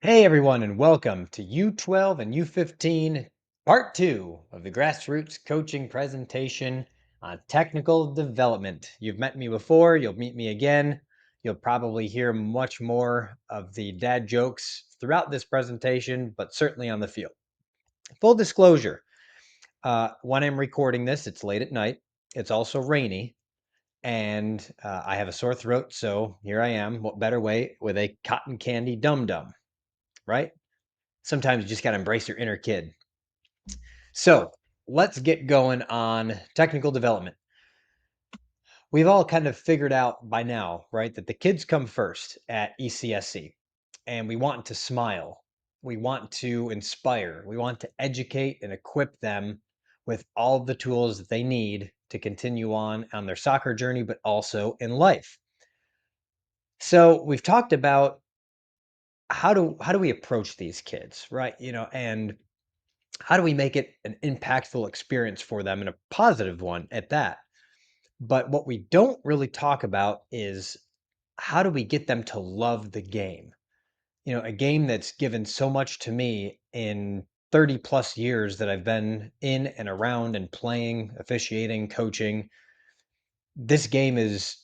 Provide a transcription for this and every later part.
Hey everyone, and welcome to U12 and U15, part two of the Grassroots coaching presentation on technical development. You've met me before, you'll meet me again. You'll probably hear much more of the dad jokes throughout this presentation, but certainly on the field. Full disclosure, when I'm recording this, it's late at night. It's also rainy, and I have a sore throat, so here I am. What better way with a cotton candy dum dum, right? Sometimes you just got to embrace your inner kid. So let's get going on technical development. We've all kind of figured out by now, right, that the kids come first at ECSC, and we want to smile. We want to inspire. We want to educate and equip them with all the tools that they need to continue on their soccer journey, but also in life. So we've talked about how do we approach these kids, right? And how do we make it an impactful experience for them and a positive one at that? But what we don't really talk about is how do we get them to love the game? A game that's given so much to me in 30 plus years that I've been in and around and playing, officiating, coaching. This game is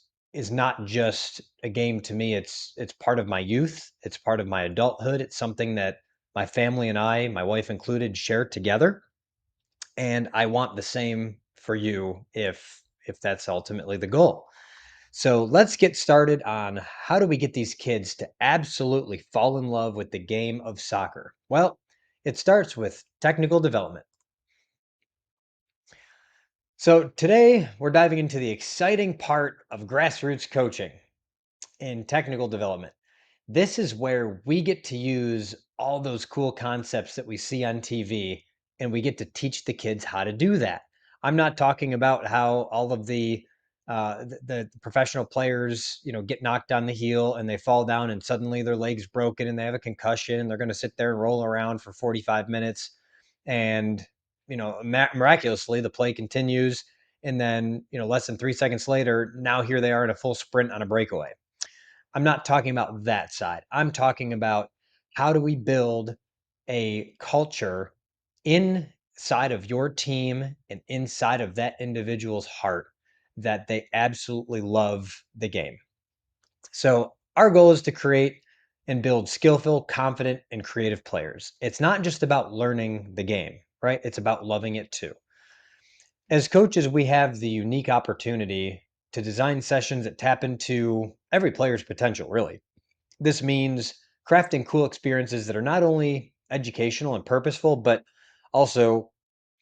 not just a game to me. It's part of my youth, it's part of my adulthood. It's something that my family and I, my wife included, share together, and I want the same for you if that's ultimately the goal. So let's get started on how do we get these kids to absolutely fall in love with the game of soccer? Well, it starts with technical development. So today we're diving into the exciting part of grassroots coaching in technical development. This is where we get to use all those cool concepts that we see on TV, and we get to teach the kids how to do that. I'm not talking about how all of the professional players, get knocked on the heel and they fall down and suddenly their leg's broken and they have a concussion and they're going to sit there and roll around for 45 minutes, and miraculously the play continues, and then less than 3 seconds later, now here they are in a full sprint on a breakaway. I'm not talking about that side. I'm talking about how do we build a culture inside of your team and inside of that individual's heart that they absolutely love the game. So, our goal is to create and build skillful, confident, and creative players. It's not just about learning the game, right? It's about loving it too. As coaches, we have the unique opportunity to design sessions that tap into every player's potential, really. This means crafting cool experiences that are not only educational and purposeful, but also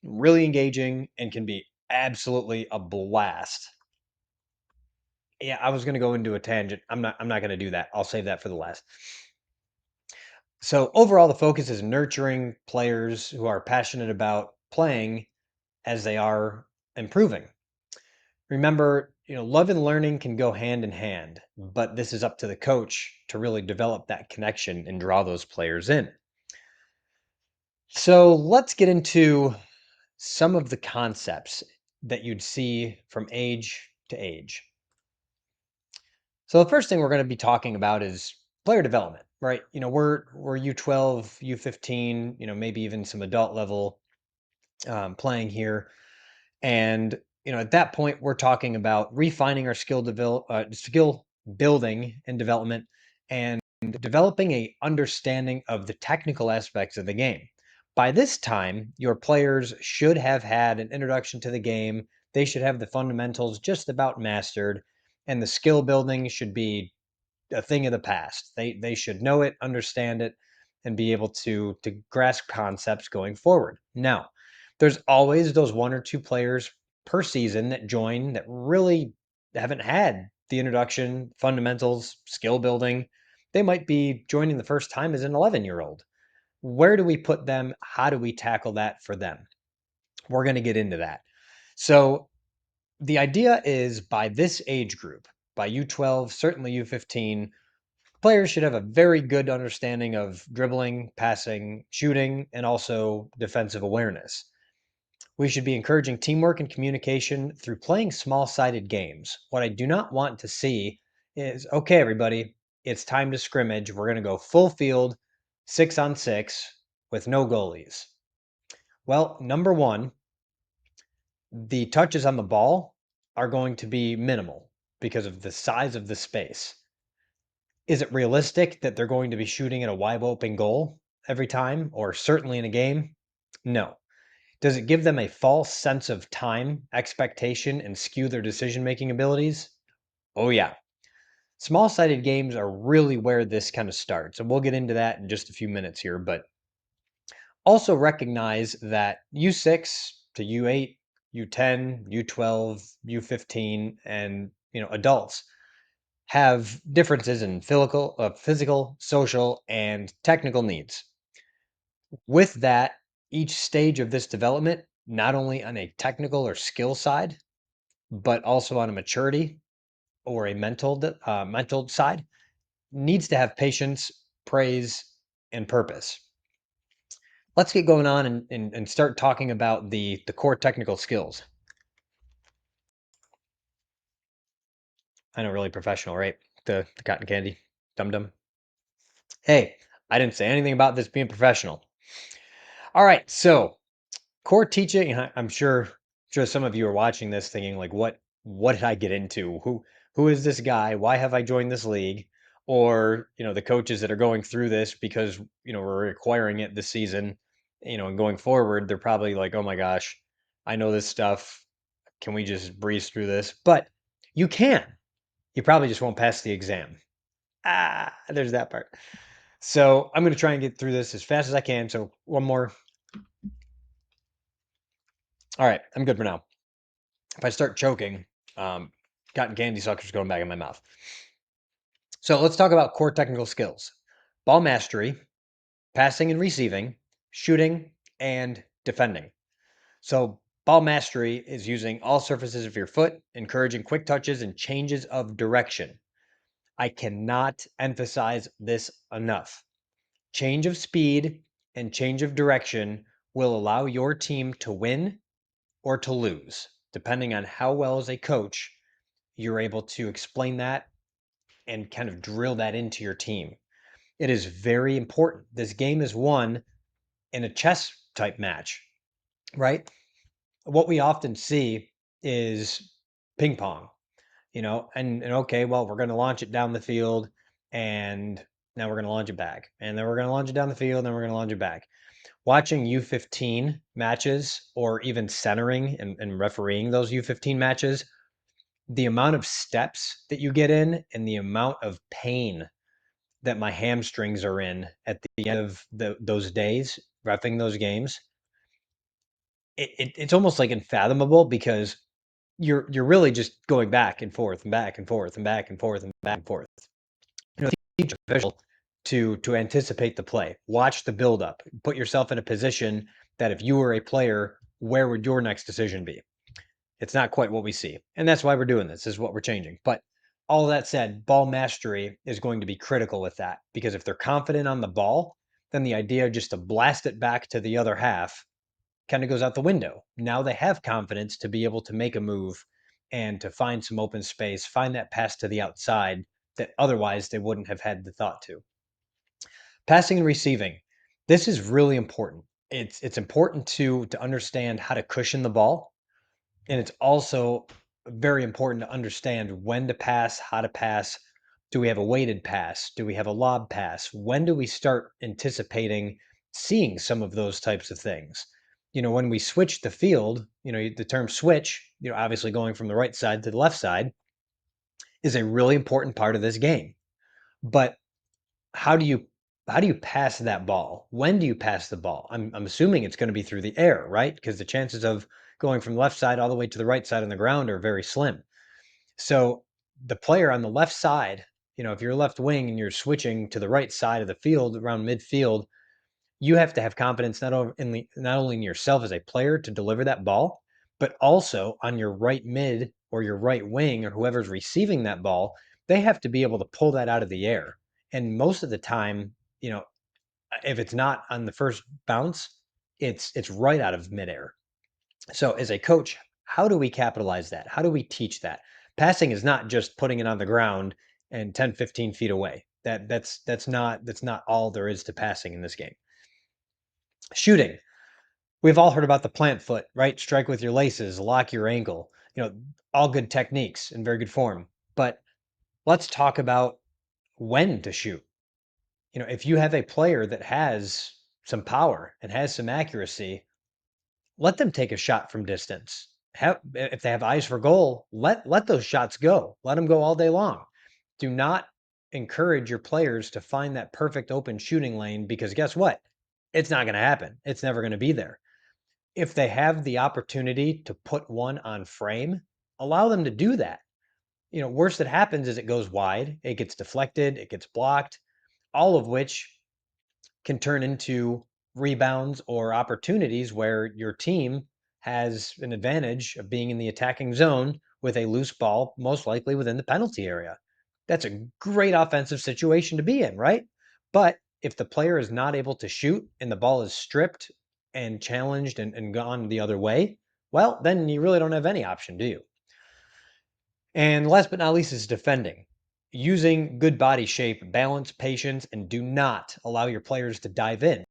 really engaging and can be absolutely a blast. Yeah, I was going to go into a tangent. I'm not going to do that. I'll save that for the last. So, overall the focus is nurturing players who are passionate about playing as they are improving. Remember, love and learning can go hand in hand, but this is up to the coach to really develop that connection and draw those players in. So let's get into some of the concepts that you'd see from age to age. So the first thing we're going to be talking about is player development, right? We're U12, U15, maybe even some adult level playing here. And at that point, we're talking about refining our skill building and development, and developing a understanding of the technical aspects of the game. By this time, your players should have had an introduction to the game. They should have the fundamentals just about mastered, and the skill building should be a thing of the past. They should know it, understand it, and be able to grasp concepts going forward. Now, there's always those one or two players per season that join that really haven't had the introduction, fundamentals, skill building. They might be joining the first time as an 11-year-old. Where do we put them? How do we tackle that for them? We're going to get into that. So, the idea is by this age group, by U12, certainly U15, players should have a very good understanding of dribbling, passing, shooting, and also defensive awareness. We should be encouraging teamwork and communication through playing small sided games. What I do not want to see is okay, everybody, it's time to scrimmage. We're going to go full field. 6-on-6 with no goalies? Well, number one, the touches on the ball are going to be minimal because of the size of the space. Is it realistic that they're going to be shooting at a wide open goal every time, or certainly in a game? No. Does it give them a false sense of time, expectation, and skew their decision making abilities? Oh, yeah. Small sided games are really where this kind of starts. And we'll get into that in just a few minutes here. But also recognize that U6 to U8, U10, U12, U15, and adults have differences in physical, social, and technical needs. With that, each stage of this development, not only on a technical or skill side, but also on a maturity or a mental side, needs to have patience, praise, and purpose. Let's get going on and start talking about the core technical skills. I know, really professional, right? The cotton candy, dum dum. Hey, I didn't say anything about this being professional. All right, so core teaching. I'm sure some of you are watching this thinking like, what did I get into? Who is this guy? Why have I joined this league? Or the coaches that are going through this because we're requiring it this season, and going forward, they're probably like, oh my gosh, I know this stuff. Can we just breeze through this? But you can. You probably just won't pass the exam. There's that part. So I'm going to try and get through this as fast as I can. So one more. All right, I'm good for now. If I start choking, cotton candy suckers going back in my mouth. So let's talk about core technical skills: ball mastery, passing and receiving, shooting, and defending. So ball mastery is using all surfaces of your foot, encouraging quick touches and changes of direction. I cannot emphasize this enough. Change of speed and change of direction will allow your team to win or to lose, depending on how well as a coach you're able to explain that and kind of drill that into your team. It is very important. This game is won in a chess type match, right? What we often see is ping pong, and okay, well, we're going to launch it down the field, and now we're going to launch it back, and then we're going to launch it down the field, and then we're going to launch it back. Watching U15 matches or even centering and refereeing those U15 matches, the amount of steps that you get in and the amount of pain that my hamstrings are in at the end of those days reffing those games, it's almost like unfathomable because you're really just going back and forth and back and forth and back and forth and back and forth. Teach official to anticipate the play, watch the buildup, put yourself in a position that if you were a player, where would your next decision be? It's not quite what we see. And that's why we're doing this, is what we're changing. But all that said, ball mastery is going to be critical with that because if they're confident on the ball, then the idea just to blast it back to the other half kind of goes out the window. Now they have confidence to be able to make a move and to find some open space, find that pass to the outside that otherwise they wouldn't have had the thought to. Passing and receiving. This is really important. It's important to understand how to cushion the ball, and it's also very important to understand when to pass, how to pass. Do we have a weighted pass? Do we have a lob pass? When do we start anticipating seeing some of those types of things? When we switch the field, the term switch, obviously going from the right side to the left side is a really important part of this game. But how do you pass that ball? When do you pass the ball? I'm assuming it's going to be through the air, right? Because the chances of going from the left side all the way to the right side on the ground are very slim. So the player on the left side, if you're left wing and you're switching to the right side of the field around midfield, you have to have confidence not only in yourself as a player to deliver that ball, but also on your right mid or your right wing or whoever's receiving that ball. They have to be able to pull that out of the air. And most of the time, if it's not on the first bounce, it's right out of midair. So as a coach, how do we capitalize that? How do we teach that? Passing is not just putting it on the ground and 10, 15 feet away. That's not all there is to passing in this game. Shooting. We've all heard about the plant foot, right? Strike with your laces, lock your ankle. All good techniques in very good form. But let's talk about when to shoot. If you have a player that has some power and has some accuracy, let them take a shot from distance. If they have eyes for goal, let those shots go. Let them go all day long. Do not encourage your players to find that perfect open shooting lane, because guess what? It's not going to happen. It's never going to be there. If they have the opportunity to put one on frame, allow them to do that. Worst that happens is it goes wide, it gets deflected, it gets blocked, all of which can turn into rebounds or opportunities where your team has an advantage of being in the attacking zone with a loose ball, most likely within the penalty area. That's a great offensive situation to be in, right? But if the player is not able to shoot and the ball is stripped and challenged and gone the other way, well, then you really don't have any option, do you? And last but not least is defending. Using good body shape, balance, patience, and do not allow your players to dive in.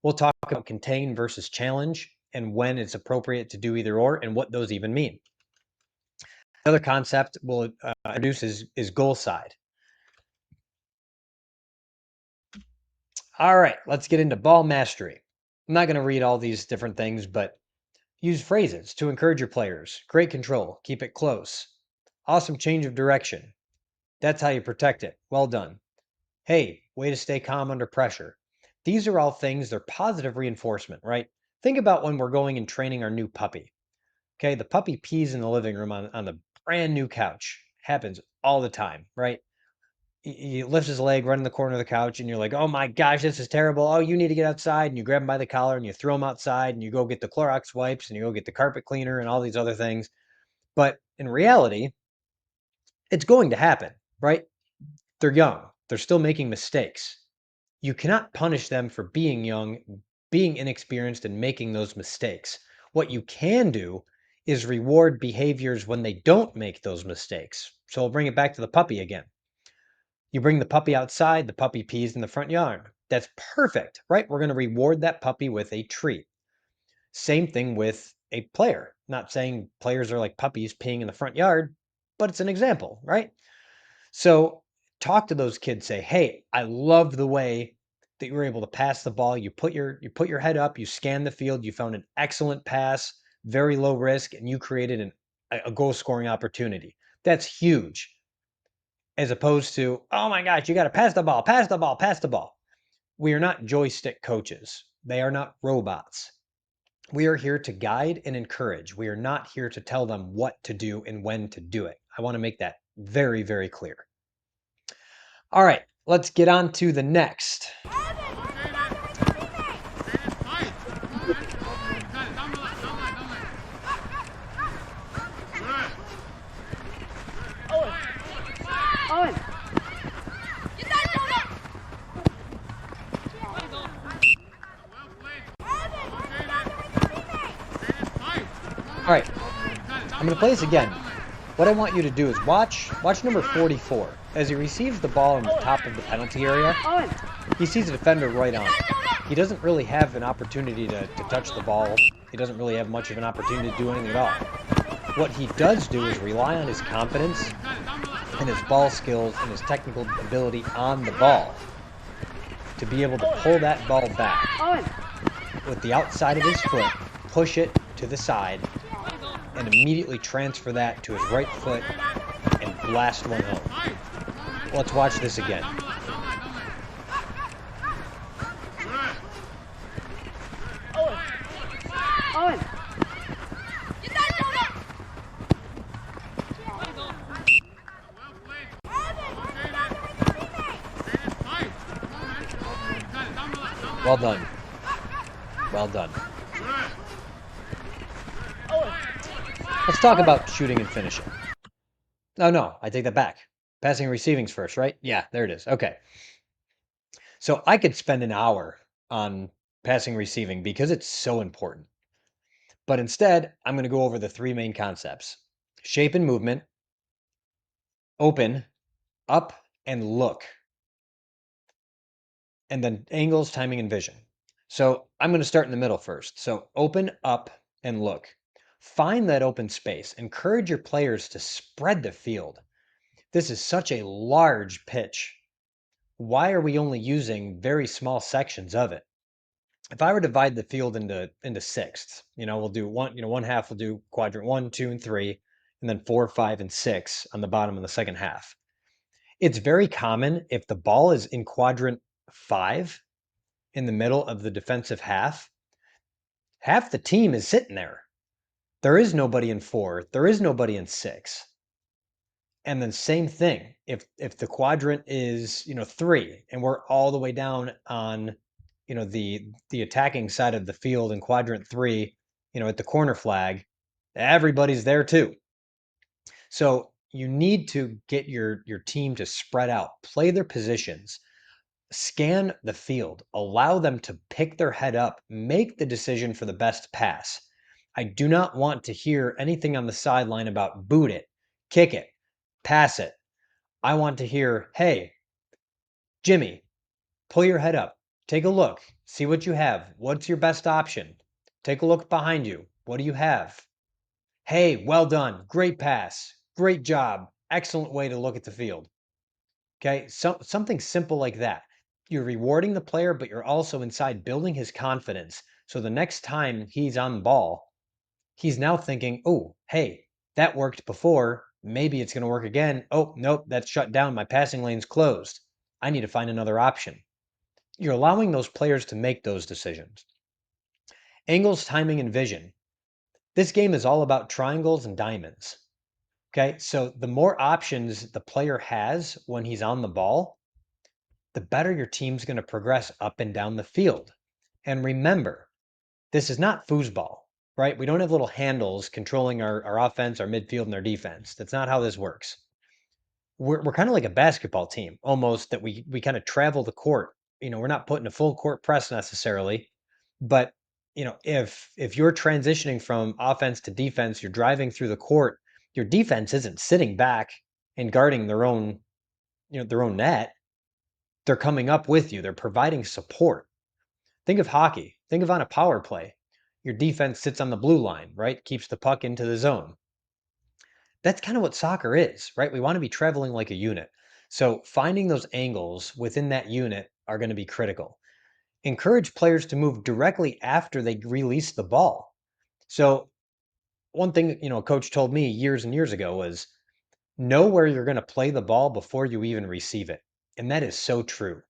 We'll talk about contain versus challenge and when it's appropriate to do either or and what those even mean. Another concept we'll introduce is goal side. All right, let's get into ball mastery. I'm not going to read all these different things, but use phrases to encourage your players. Great control. Keep it close. Awesome change of direction. That's how you protect it. Well done. Hey, way to stay calm under pressure. These are all things, they're positive reinforcement, right? Think about when we're going and training our new puppy. Okay, the puppy pees in the living room on the brand new couch. Happens all the time, right? He lifts his leg right in the corner of the couch, and you're like, oh my gosh, this is terrible. Oh, you need to get outside. And you grab him by the collar and you throw him outside, and you go get the Clorox wipes and you go get the carpet cleaner and all these other things. But in reality, it's going to happen, right? They're young, they're still making mistakes. You cannot punish them for being young, being inexperienced, and making those mistakes. What you can do is reward behaviors when they don't make those mistakes. So I'll bring it back to the puppy again. You bring the puppy outside, the puppy pees in the front yard. That's perfect, right? We're going to reward that puppy with a treat. Same thing with a player. Not saying players are like puppies peeing in the front yard, but it's an example, right? So talk to those kids, say, hey, I love the way that you were able to pass the ball. You put your head up, you scanned the field, you found an excellent pass, very low risk, and you created a goal scoring opportunity. That's huge. As opposed to, oh my gosh, you got to pass the ball, pass the ball, pass the ball. We are not joystick coaches. They are not robots. We are here to guide and encourage. We are not here to tell them what to do and when to do it. I want to make that very, very clear. All right, let's get on to the next. All right, I'm going to play this again. What I want you to do is watch number 44. As he receives the ball in the top of the penalty area, he sees a defender right on it. He doesn't really have an opportunity to touch the ball. He doesn't really have much of an opportunity to do anything at all. What he does do is rely on his confidence and his ball skills and his technical ability on the ball to be able to pull that ball back with the outside of his foot, push it to the side, and immediately transfer that to his right foot and blast one home. Let's watch this again. Well done. Well done. Let's talk about shooting and finishing. Oh, no, I take that back. Passing and receiving's first, right? Yeah, there it is. Okay. So I could spend an hour on passing and receiving because it's so important. But instead, I'm going to go over the three main concepts: shape and movement, open, up, and look. and then angles, timing, and vision. So I'm going to start in the middle first. So open up and look. Find that open space. Encourage your players to spread the field. This is such a large pitch. Why are we only using very small sections of it? If I were to divide the field into sixths, we'll do one half will do quadrant 1, 2, and 3, and then 4, 5, and 6 on the bottom of the second half. It's very common if the ball is in quadrant 5 in the middle of the defensive half the team is sitting there. There is nobody in 4, there is nobody in 6. And then same thing, if the quadrant is 3 and we're all the way down on the attacking side of the field in quadrant 3, at the corner flag, everybody's there too. So you need to get your team to spread out, play their positions, scan the field, allow them to pick their head up, make the decision for the best pass. I do not want to hear anything on the sideline about boot it, kick it, pass it. I want to hear, hey, Jimmy, pull your head up, take a look, see what you have. What's your best option? Take a look behind you. What do you have? Hey, well done. Great pass. Great job. Excellent way to look at the field. Okay, something simple like that. You're rewarding the player, but you're also inside building his confidence. So the next time he's on the ball, he's now thinking, oh, hey, that worked before. Maybe it's going to work again. Oh, nope, that's shut down. My passing lane's closed. I need to find another option. You're allowing those players to make those decisions. Angles, timing, and vision. This game is all about triangles and diamonds. Okay, so the more options the player has when he's on the ball, the better your team's going to progress up and down the field. And remember, this is not foosball, right? We don't have little handles controlling our offense, our midfield, and our defense. That's not how this works. We're kind of like a basketball team, almost, that we kind of travel the court. We're not putting a full court press necessarily, but if you're transitioning from offense to defense, you're driving through the court, your defense isn't sitting back and guarding their own net. They're coming up with you. They're providing support. Think of hockey. Think of on a power play. Your defense sits on the blue line, right? Keeps the puck into the zone. That's kind of what soccer is, right? We want to be traveling like a unit. So finding those angles within that unit are going to be critical. Encourage players to move directly after they release the ball. So one thing, a coach told me years and years ago was, know where you're going to play the ball before you even receive it. And that is so true.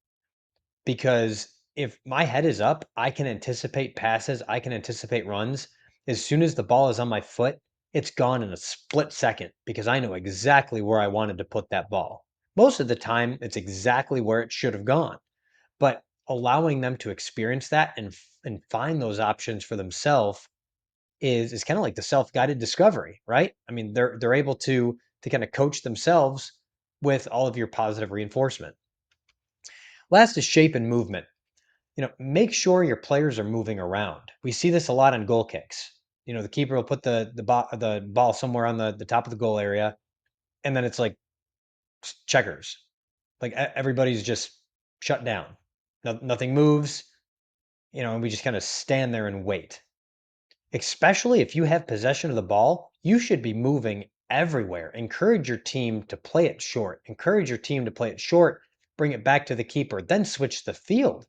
Because if my head is up, I can anticipate passes, I can anticipate runs. As soon as the ball is on my foot, it's gone in a split second because I know exactly where I wanted to put that ball. Most of the time, it's exactly where it should have gone. But allowing them to experience that and find those options for themselves is kind of like the self-guided discovery, right? I mean, they're able to kind of coach themselves with all of your positive reinforcement. Last is shape and movement. Make sure your players are moving around. We see this a lot on goal kicks. The keeper will put the ball somewhere on the top of the goal area, and then it's like checkers. Like everybody's just shut down. Nothing moves, and we just kind of stand there and wait. Especially if you have possession of the ball, you should be moving everywhere. Encourage your team to play it short. Encourage your team to play it short, bring it back to the keeper, then switch the field.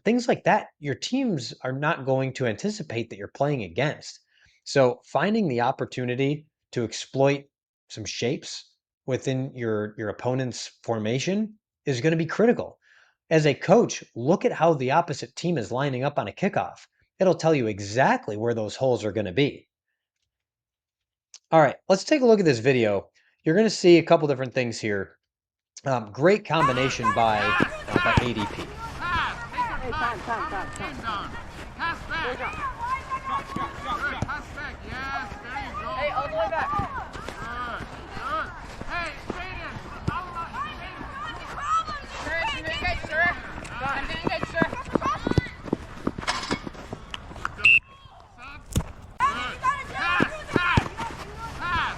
Things like that, your teams are not going to anticipate that you're playing against. So finding the opportunity to exploit some shapes within your opponent's formation is going to be critical. As a coach, look at how the opposite team is lining up on a kickoff. It'll tell you exactly where those holes are going to be. All right, let's take a look at this video. You're going to see a couple different things here. Great combination by ADP. Pass back. Yes, there you go. Hey, all the way back. Good. Hey, Jaden. Engage, sir. Engage, sir.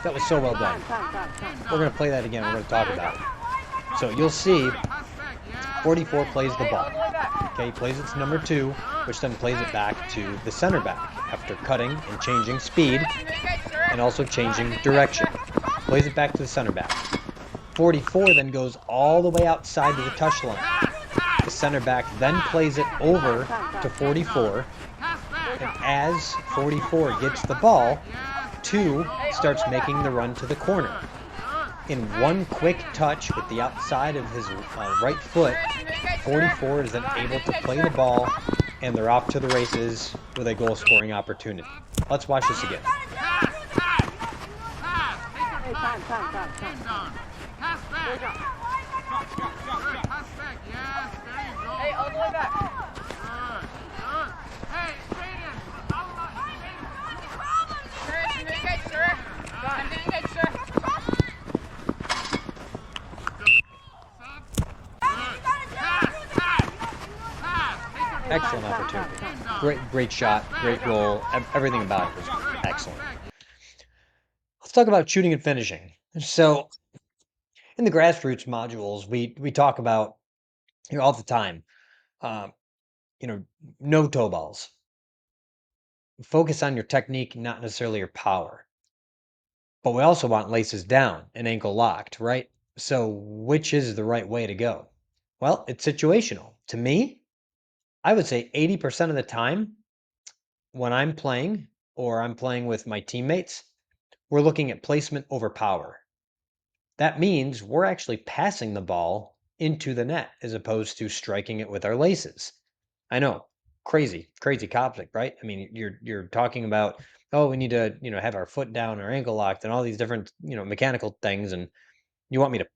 That was so well done. We're going to play that again. We're going to talk about it. So you'll see 44 plays the ball. Okay, he plays it to number 2, which then plays it back to the center back after cutting and changing speed and also changing direction. Plays it back to the center back. 44 then goes all the way outside to the touchline. The center back then plays it over to 44, and as 44 gets the ball, 2 starts making the run to the corner. In one quick touch with the outside of his right foot, 44 is then able to play the ball, and they're off to the races with a goal scoring opportunity. Let's watch this again. Hey, all the way back. Hey, Jaden. Engage, sir. Engage, sir. Excellent opportunity. Great shot, great goal. Everything about it was excellent. Let's talk about shooting and finishing. So in the grassroots modules, we talk about all the time, uh, no toe balls. Focus on your technique, not necessarily your power. But we also want laces down and ankle locked, right? So which is the right way to go? Well, it's situational. To me, I would say 80% of the time when I'm playing or I'm playing with my teammates, we're looking at placement over power. That means we're actually passing the ball into the net as opposed to striking it with our laces. I know, crazy conflict, right? I mean, you're talking about, oh, we need to, have our foot down, our ankle locked, and all these different, mechanical things, and you want me to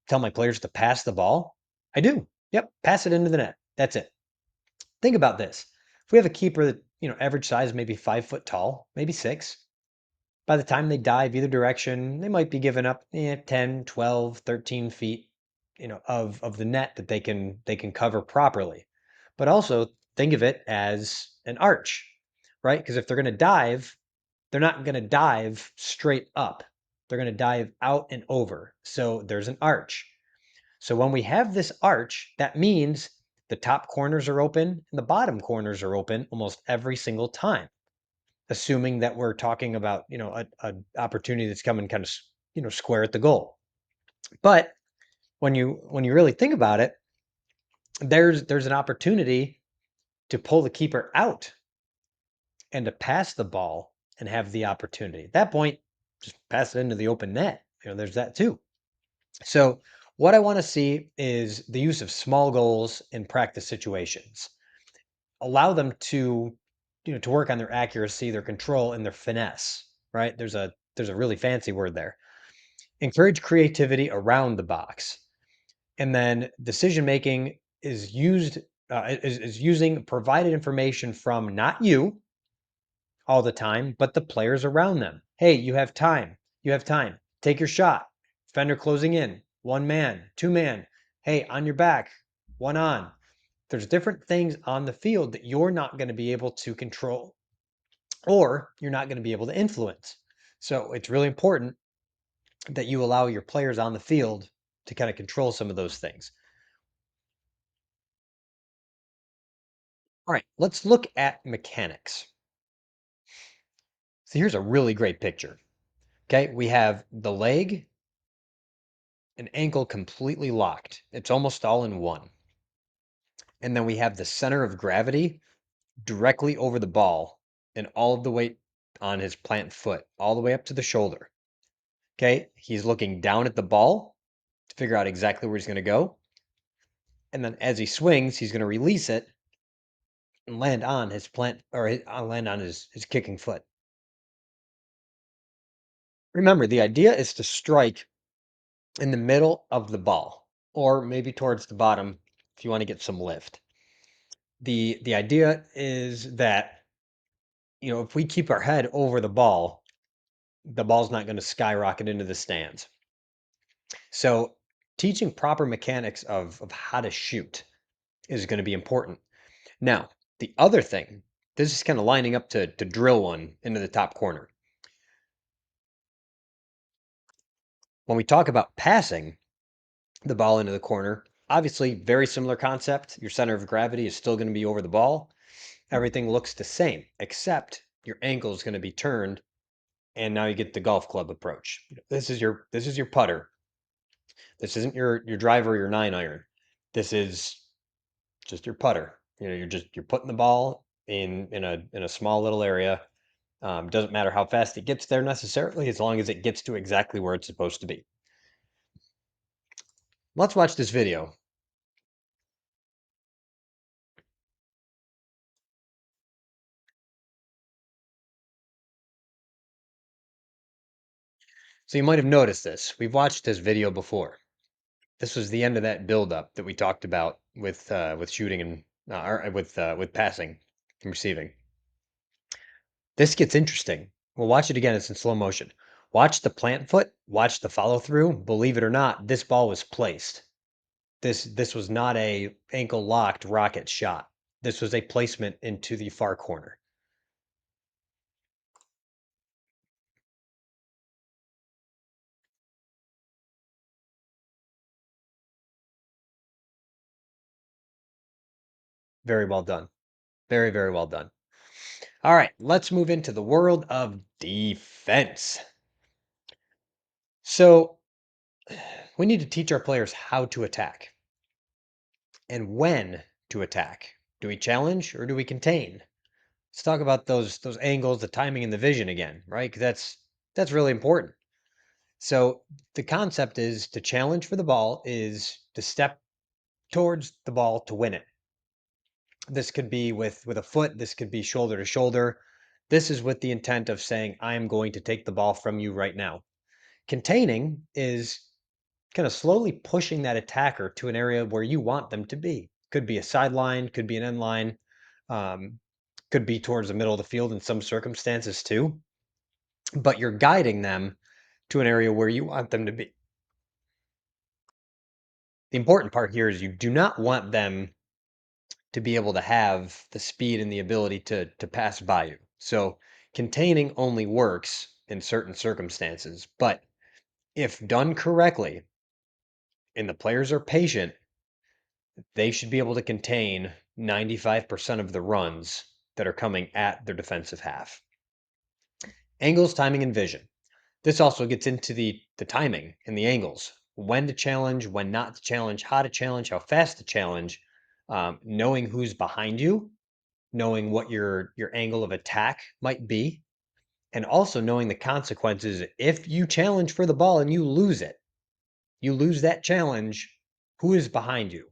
tell my players to pass the ball? I do. Yep, pass it into the net. That's it. Think about this. If we have a keeper that, average size, maybe 5 foot tall, maybe 6, by the time they dive either direction, they might be giving up 10, 12, 13 feet, of the net that they can cover properly. But also think of it as an arch, right? Because if they're going to dive, they're not going to dive straight up. They're going to dive out and over. So there's an arch. So when we have this arch, that means the top corners are open and the bottom corners are open almost every single time, assuming that we're talking about, a opportunity that's coming kind of, square at the goal. But when you really think about it, there's an opportunity to pull the keeper out and to pass the ball and have the opportunity. At that point, just pass it into the open net. There's that too. So what I want to see is the use of small goals in practice situations. Allow them to, to work on their accuracy, their control, and their finesse, right? There's a really fancy word there. Encourage creativity around the box. And then decision making is using provided information from not you all the time, but the players around them. Hey, you have time. You have time. Take your shot. Defender closing in. 1 man, 2 man. Hey, on your back. 1 on. There's different things on the field that you're not going to be able to control or you're not going to be able to influence. So it's really important that you allow your players on the field to kind of control some of those things. All right, let's look at mechanics. So here's a really great picture. Okay, we have the leg and ankle completely locked. It's almost all in one. And then we have the center of gravity directly over the ball and all of the weight on his plant foot, all the way up to the shoulder. Okay, he's looking down at the ball to figure out exactly where he's going to go. And then as he swings, he's going to release it and land on his plant or land on his kicking foot. Remember, the idea is to strike in the middle of the ball or maybe towards the bottom if you want to get some lift. The idea is that, if we keep our head over the ball's not going to skyrocket into the stands. So teaching proper mechanics of how to shoot is going to be important. Now, the other thing, this is kind of lining up to drill one into the top corner. When we talk about passing the ball into the corner, Obviously, very similar concept. Your center of gravity is still going to be over the ball. Everything looks the same, except your ankle is going to be turned, and now you get the golf club approach. This is your putter. This isn't your driver or your 9-iron. This is just your putter. You're putting the ball in a small little area. Doesn't matter how fast it gets there necessarily, as long as it gets to exactly where it's supposed to be. Let's watch this video. So you might have noticed this. We've watched this video before. This was the end of that build-up that we talked about with shooting and or with passing and receiving. This gets interesting. We'll watch it again. It's in slow motion. Watch the plant foot. Watch the follow through. Believe it or not, this ball was placed. This was not a ankle locked rocket shot. This was a placement into the far corner. Very well done. Very, very well done. All right, let's move into the world of defense. So we need to teach our players how to attack and when to attack. Do we challenge or do we contain? Let's talk about those angles, the timing, and the vision again, right? 'Cause that's really important. So the concept is to challenge for the ball is to step towards the ball to win it. This could be with a foot, this could be shoulder to shoulder. This is with the intent of saying, I am going to take the ball from you right now. Containing is kind of slowly pushing that attacker to an area where you want them to be. Could be a sideline, could be an end line, could be towards the middle of the field in some circumstances too. But you're guiding them to an area where you want them to be. The important part here is you do not want them to be able to have the speed and the ability to pass by you. So containing only works in certain circumstances, but if done correctly and the players are patient, they should be able to contain 95% of the runs that are coming at their defensive half. Angles, timing, and vision. This also gets into the timing and the angles. When to challenge, when not to challenge, how fast to challenge, knowing who's behind you, knowing what your angle of attack might be, and also knowing the consequences if you challenge for the ball and you lose it. You lose that challenge, who is behind you?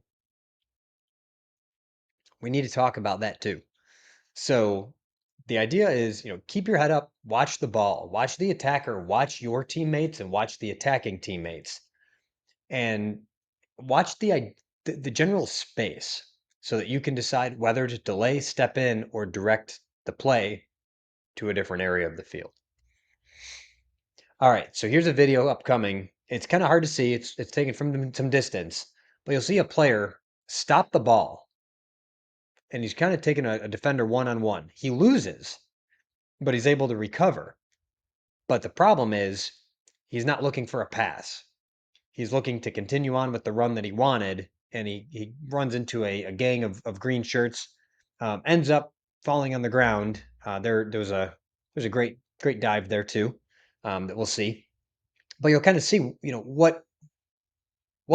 We need to talk about that too. So the idea is, keep your head up, watch the ball, watch the attacker, watch your teammates, and watch the attacking teammates, and watch the general space so that you can decide whether to delay, step in, or direct the play to a different area of the field. All right, so here's a video upcoming. It's kind of hard to see. It's taken from some distance, but you'll see a player stop the ball, and he's kind of taking a defender one-on-one. He loses, but he's able to recover. But the problem is he's not looking for a pass. He's looking to continue on with the run that he wanted, and he runs into a gang of green shirts, ends up falling on the ground. There's a great dive there too, that we'll see. But you'll kind of see, what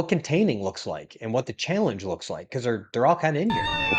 containing looks like and what the challenge looks like, because they're all kind of in here.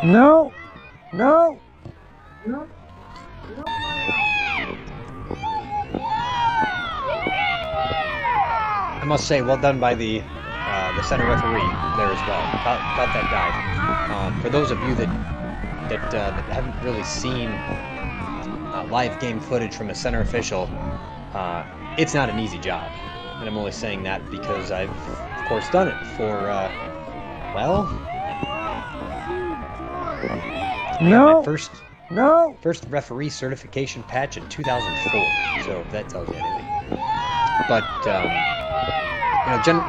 No! No! I must say, well done by the center referee there as well. Caught that dive. For those of you that haven't really seen live game footage from a center official, it's not an easy job, and I'm only saying that because I've of course done it for well. I got my No. No. first referee certification patch in 2004. So if that tells you anything. But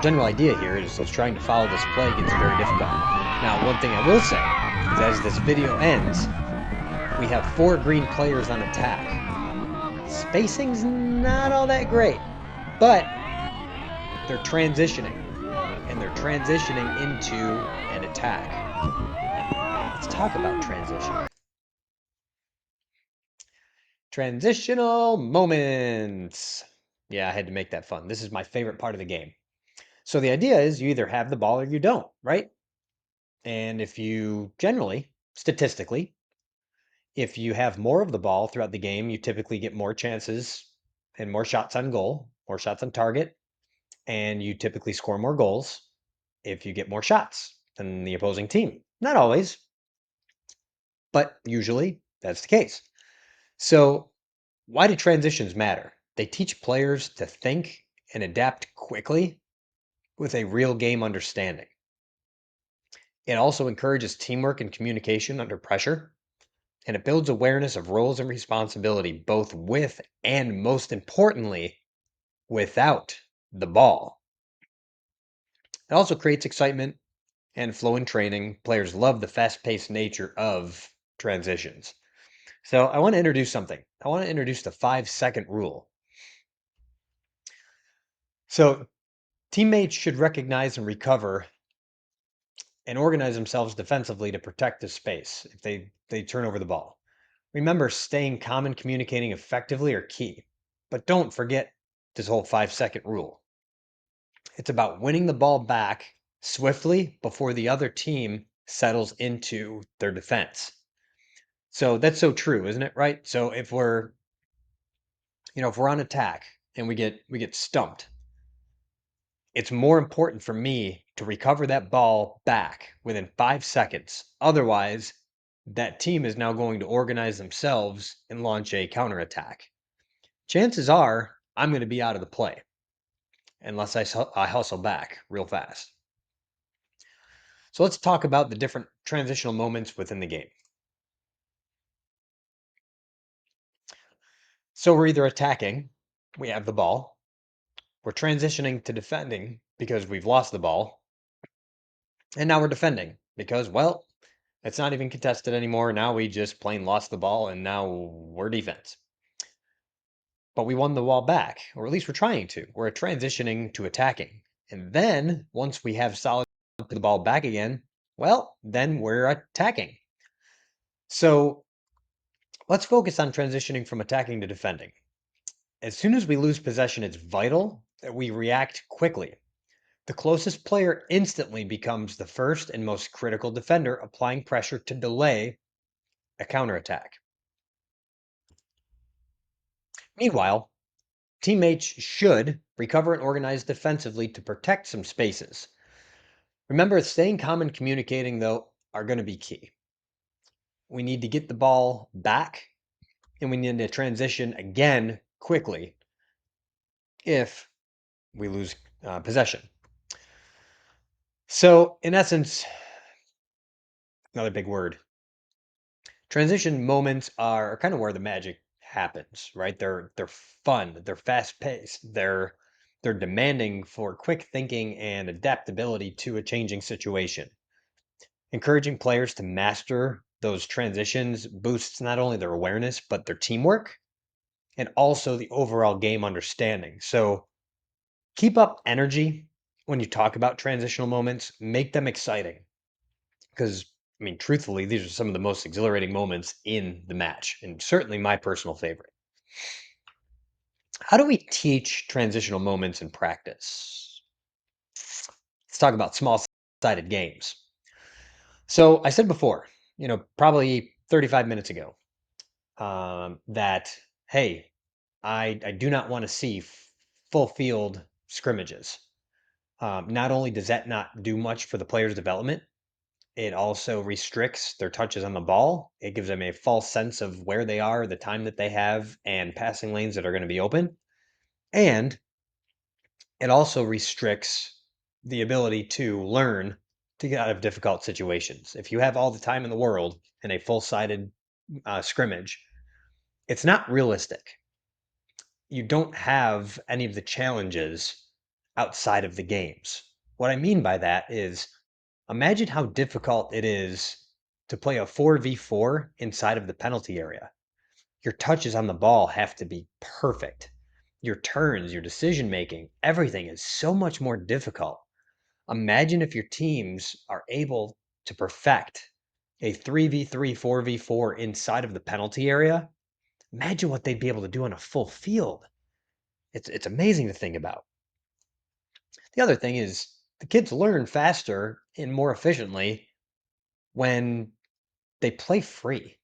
general idea here is trying to follow this play gets very difficult. Now, one thing I will say is as this video ends, we have 4 green players on attack. Spacing's not all that great, but they're transitioning, and they're transitioning into an attack. Let's talk about transition. Transitional moments. Yeah, I had to make that fun. This is my favorite part of the game. So the idea is you either have the ball or you don't, right? And if you generally, statistically, if you have more of the ball throughout the game, you typically get more chances and more shots on goal, more shots on target, and you typically score more goals if you get more shots than the opposing team. Not always, but usually that's the case. So, why do transitions matter? They teach players to think and adapt quickly with a real game understanding. It also encourages teamwork and communication under pressure, and it builds awareness of roles and responsibility, both with and most importantly, without the ball. It also creates excitement and flow in training. Players love the fast paced nature of transitions. So, I want to introduce something. I want to introduce the 5-second rule. So, teammates should recognize and recover and organize themselves defensively to protect the space if they turn over the ball. Remember, staying calm and communicating effectively are key, but don't forget this whole 5-second rule. It's about winning the ball back swiftly before the other team settles into their defense. So that's so true, isn't it? Right? So if we're on attack and we get stumped, it's more important for me to recover that ball back within 5 seconds. Otherwise, that team is now going to organize themselves and launch a counterattack. Chances are I'm going to be out of the play unless I hustle back real fast. So let's talk about the different transitional moments within the game. So we're either attacking, we have the ball, we're transitioning to defending because we've lost the ball, and now we're defending because, well, it's not even contested anymore. Now we just plain lost the ball and now we're defense. But we won the ball back, or at least we're trying to. We're transitioning to attacking. And then once we have solid the ball back again, well, then we're attacking. So let's focus on transitioning from attacking to defending. As soon as we lose possession, it's vital that we react quickly. The closest player instantly becomes the first and most critical defender, applying pressure to delay a counterattack. Meanwhile, teammates should recover and organize defensively to protect some spaces. Remember, staying calm and communicating, though, are going to be key. We need to get the ball back, and we need to transition again quickly if we lose possession. So, in essence, another big word. Transition moments are kind of where the magic happens, right? They're fun, they're fast paced, they're demanding for quick thinking and adaptability to a changing situation. Encouraging players to master those transitions boosts not only their awareness but their teamwork and also the overall game understanding. So keep up energy when you talk about transitional moments, make them exciting because I mean, truthfully, these are some of the most exhilarating moments in the match, and certainly my personal favorite. How do we teach transitional moments in practice? Let's talk about small-sided games. So I said before, probably 35 minutes ago, that hey, I do not want to see full field scrimmages. Not only does that not do much for the player's development, it also restricts their touches on the ball. It gives them a false sense of where they are, the time that they have, and passing lanes that are going to be open. And it also restricts the ability to learn to get out of difficult situations. If you have all the time in the world in a full-sided scrimmage, it's not realistic. You don't have any of the challenges outside of the games. What I mean by that is imagine how difficult it is to play a 4v4 inside of the penalty area. Your touches on the ball have to be perfect. Your turns, your decision making, everything is so much more difficult. Imagine if your teams are able to perfect a 3v3, 4v4 inside of the penalty area. Imagine what they'd be able to do on a full field. It's amazing to think about. The other thing is the kids learn faster and more efficiently when they play free.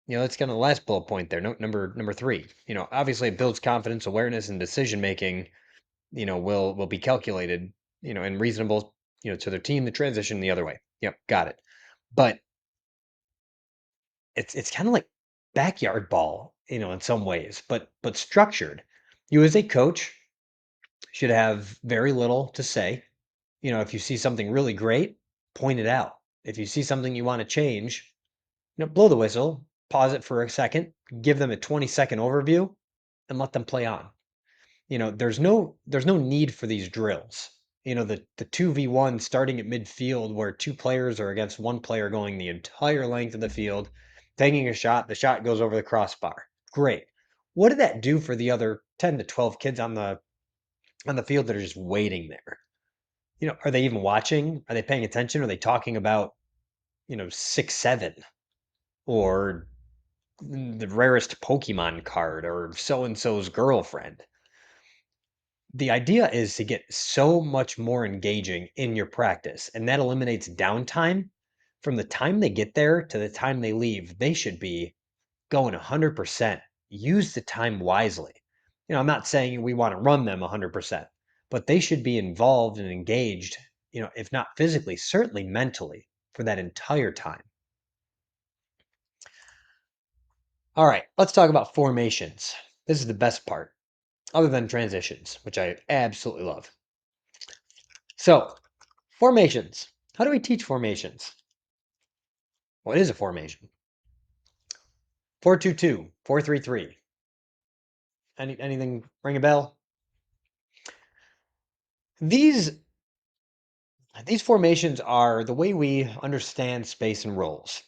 That's kind of the last bullet point there. Note number three. Obviously it builds confidence, awareness, and decision making. Will be calculated. And reasonable. To their team to transition the other way. Yep, got it. But it's kind of like backyard ball. In some ways, but structured. You as a coach should have very little to say. If you see something really great, point it out. If you see something you want to change, blow the whistle, pause it for a second, give them a 20-second overview, and let them play on. There's no need for these drills. The 2v1 starting at midfield where two players are against one player going the entire length of the field, taking a shot, the shot goes over the crossbar. Great. What did that do for the other 10 to 12 kids on the field that are just waiting there? Are they even watching? Are they paying attention? Are they talking about, 6-7 or the rarest Pokemon card or so and so's girlfriend? The idea is to get so much more engaging in your practice, and that eliminates downtime. From the time they get there to the time they leave, they should be going 100%. Use the time wisely. I'm not saying we want to run them 100%, but they should be involved and engaged, if not physically, certainly mentally for that entire time. All right, let's talk about formations. This is the best part, other than transitions, which I absolutely love. So, formations. How do we teach formations? What is a formation? 4-2-2, 4-3-3. Anything ring a bell? These formations are the way we understand space and roles.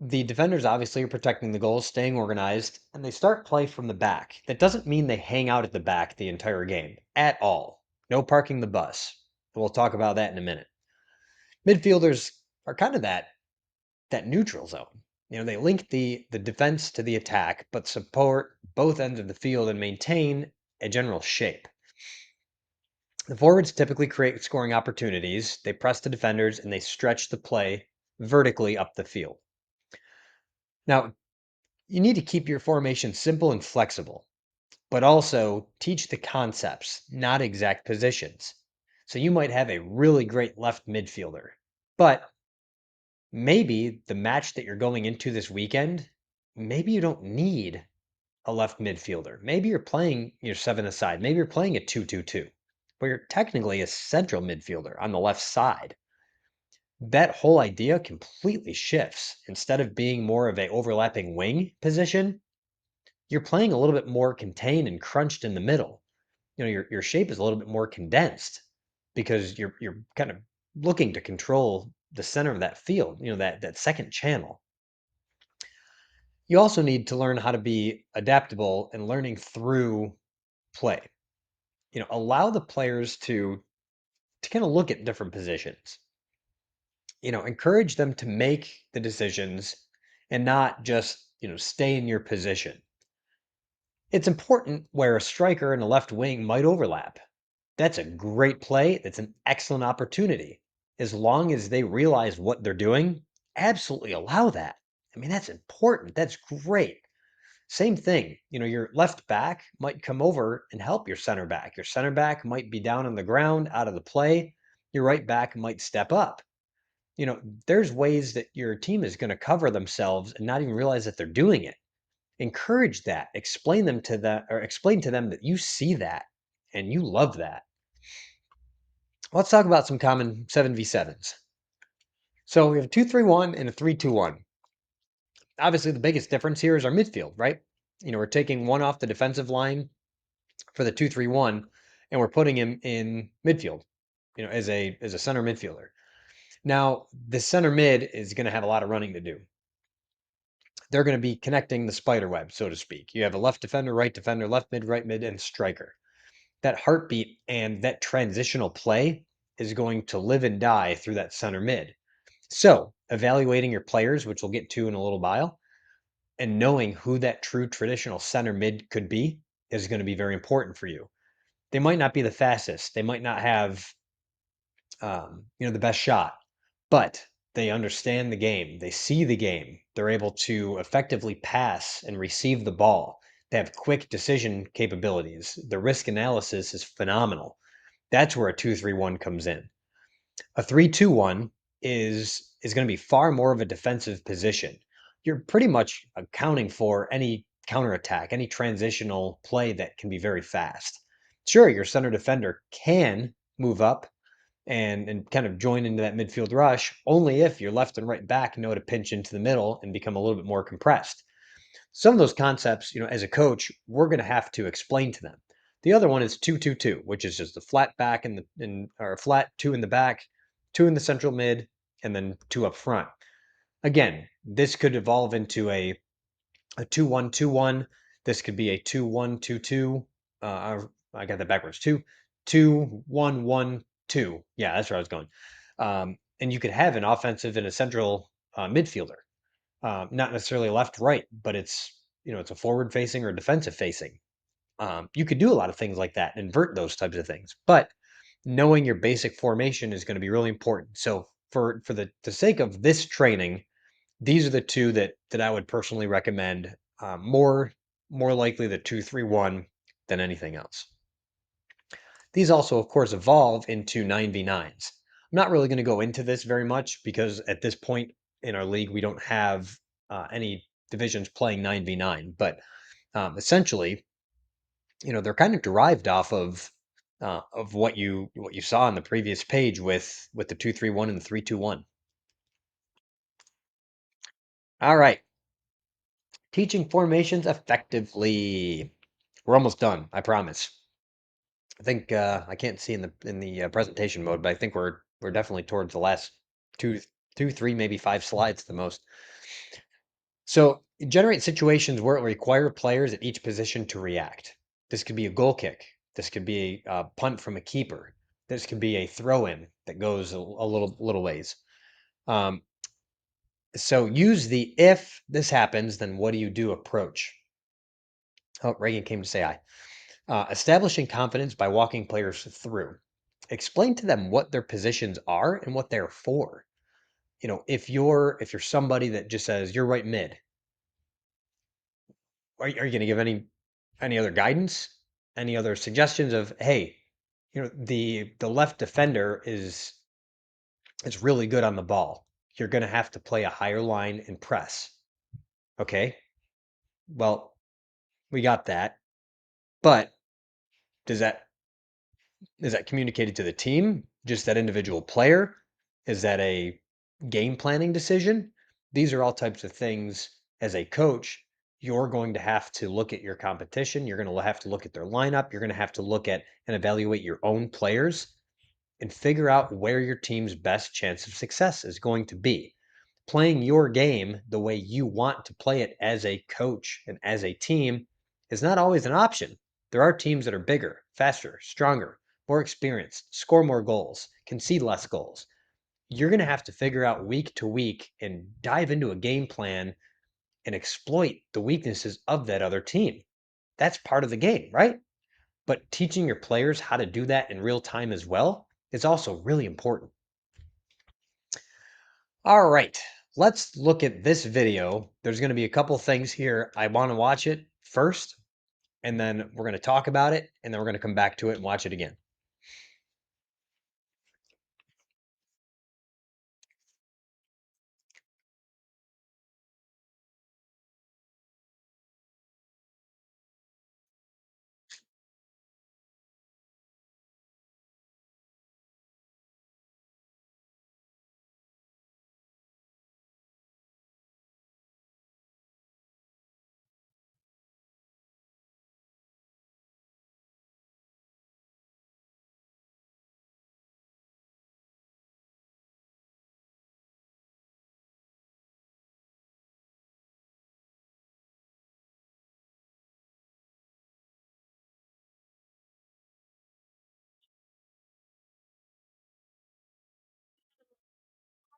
The defenders obviously are protecting the goals, staying organized, and they start play from the back. That doesn't mean they hang out at the back the entire game at all. No parking the bus. We'll talk about that in a minute. Midfielders are kind of that neutral zone. They link the defense to the attack, but support both ends of the field and maintain a general shape. The forwards typically create scoring opportunities. They press the defenders and they stretch the play vertically up the field. Now, you need to keep your formation simple and flexible, but also teach the concepts, not exact positions. So you might have a really great left midfielder, but maybe the match that you're going into this weekend, maybe you don't need a left midfielder. Maybe you're playing your 7-a-side. Maybe you're playing a 2-2-2, where you're technically a central midfielder on the left side. That whole idea completely shifts. Instead of being more of a overlapping wing position, you're playing a little bit more contained and crunched in the middle. Your shape is a little bit more condensed because you're kind of looking to control the center of that field, that second channel. You also need to learn how to be adaptable and learning through play. Allow the players to kind of look at different positions. Encourage them to make the decisions and not just, stay in your position. It's important where a striker and a left wing might overlap. That's a great play. That's an excellent opportunity. As long as they realize what they're doing, absolutely allow that. I mean, that's important. That's great. Same thing. Your left back might come over and help your center back. Your center back might be down on the ground, out of the play. Your right back might step up. There's ways that your team is going to cover themselves and not even realize that they're doing it. Encourage that. Explain to them that you see that and you love that. Let's talk about some common 7v7s. So we have a 2-3-1 and a 3-2-1. Obviously, the biggest difference here is our midfield, right? We're taking one off the defensive line for the 2-3-1, and we're putting him in midfield, as a center midfielder. Now, the center mid is going to have a lot of running to do. They're going to be connecting the spider web, so to speak. You have a left defender, left mid, right mid, and striker. That heartbeat and that transitional play is going to live and die through that center mid. So, evaluating your players, which we'll get to in a little while, and knowing who that true traditional center mid could be is going to be very important for you. They might not be the fastest. They might not have, the best shot, but they understand the game. They see the game. They're able to effectively pass and receive the ball. They have quick decision capabilities. The risk analysis is phenomenal. That's where a 2-3-1 comes in. A 3-2-1 is going to be far more of a defensive position. You're pretty much accounting for any counterattack, any transitional play that can be very fast. Sure, your center defender can move up and kind of join into that midfield rush only if your left and right back know to pinch into the middle and become a little bit more compressed. Some of those concepts, as a coach, we're going to have to explain to them. The other one is 2-2-2, which is just a flat back or a flat two in the back, two in the central mid, and then two up front. Again, this could evolve into a 2-1-2-1. This could be a 2-1-2-2. I got that backwards. 2-2-1-1-2. Yeah, that's where I was going. And you could have an offensive and a central midfielder. Not necessarily left right, but it's a forward facing or defensive facing. You could do a lot of things like that and invert those types of things. But knowing your basic formation is going to be really important. So for the sake of this training, these are the two that I would personally recommend. More likely the 2-3-1 than anything else. These also, of course, evolve into 9v9s. I'm not really going to go into this very much because at this point in our league, we don't have any divisions playing 9v9. But essentially, they're kind of derived off of what you saw on the previous page with the 2-3-1 and the 3-2-1. All right, teaching formations effectively. We're almost done, I promise. I think I can't see in the presentation mode, but I think we're definitely towards the last two, 3, maybe 5 slides at the most. So generate situations where it will require players at each position to react. This could be a goal kick. This could be a punt from a keeper. This could be a throw in that goes a little ways. Um, so use the if this happens, then what do you do approach. Oh, Reagan came to say hi. Establishing confidence by walking players through. Explain to them what their positions are and what they're for. If you're somebody that just says you're right mid, are you going to give any other guidance, any other suggestions of hey, the left defender is really good on the ball. You're going to have to play a higher line and press. Okay, well we got that, but does that is that communicated to the team? Just that individual player? Is that a game planning decision? These are all types of things as a coach. You're going to have to look at your competition. You're going to have to look at their lineup. You're going to have to look at and evaluate your own players and figure out where your team's best chance of success is going to be. Playing your game the way you want to play it as a coach and as a team is not always an option. There are teams that are bigger, faster, stronger, more experienced, score more goals, concede less goals. You're going to have to figure out week to week and dive into a game plan and exploit the weaknesses of that other team. That's part of the game, right? But teaching your players how to do that in real time as well is also really important. All right, let's look at this video. There's going to be a couple things here. I want to watch it first, and then we're going to talk about it, and then we're going to come back to it and watch it again.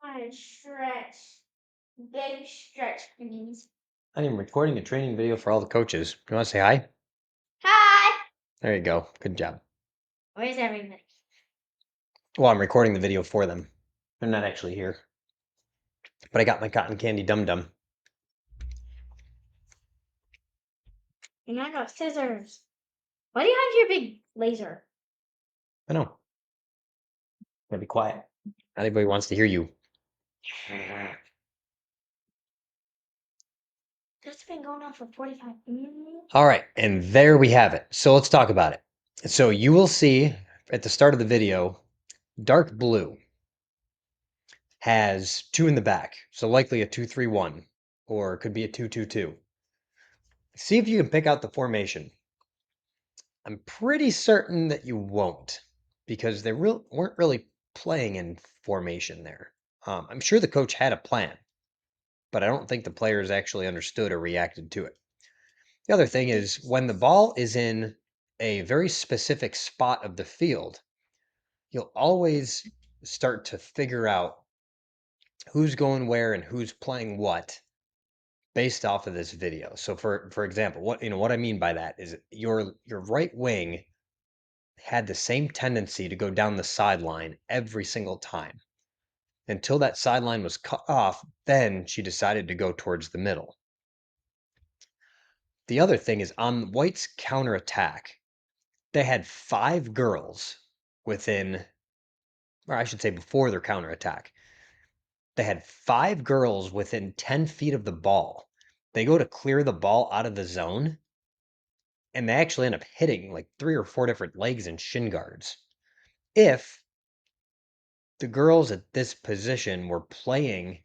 I stretch. Big stretch, please. I'm recording a training video for all the coaches. You want to say hi? Hi! There you go. Good job. Where's everybody? Well, I'm recording the video for them. They're not actually here. But I got my cotton candy dum-dum. And I got scissors. Why do you have your big laser? I know. Gotta be quiet. Not everybody wants to hear you. That's been going on for 45 minutes. All right, and there we have it. So let's talk about it. So you will see at the start of the video, dark blue has 2 in the back. So likely a 2-3-1, or it could be a 2-2-2. See if you can pick out the formation. I'm pretty certain that you won't, because they weren't really playing in formation there. I'm sure the coach had a plan, but I don't think the players actually understood or reacted to it. The other thing is when the ball is in a very specific spot of the field, you'll always start to figure out who's going where and who's playing what based off of this video. So for example, what I mean by that is your right wing had the same tendency to go down the sideline every single time. Until that sideline was cut off, then she decided to go towards the middle. The other thing is on White's counterattack, they had 5 girls within, or I should say before their counterattack. They had 5 girls within 10 feet of the ball. They go to clear the ball out of the zone, and they actually end up hitting like 3 or 4 different legs and shin guards. If the girls at this position were playing,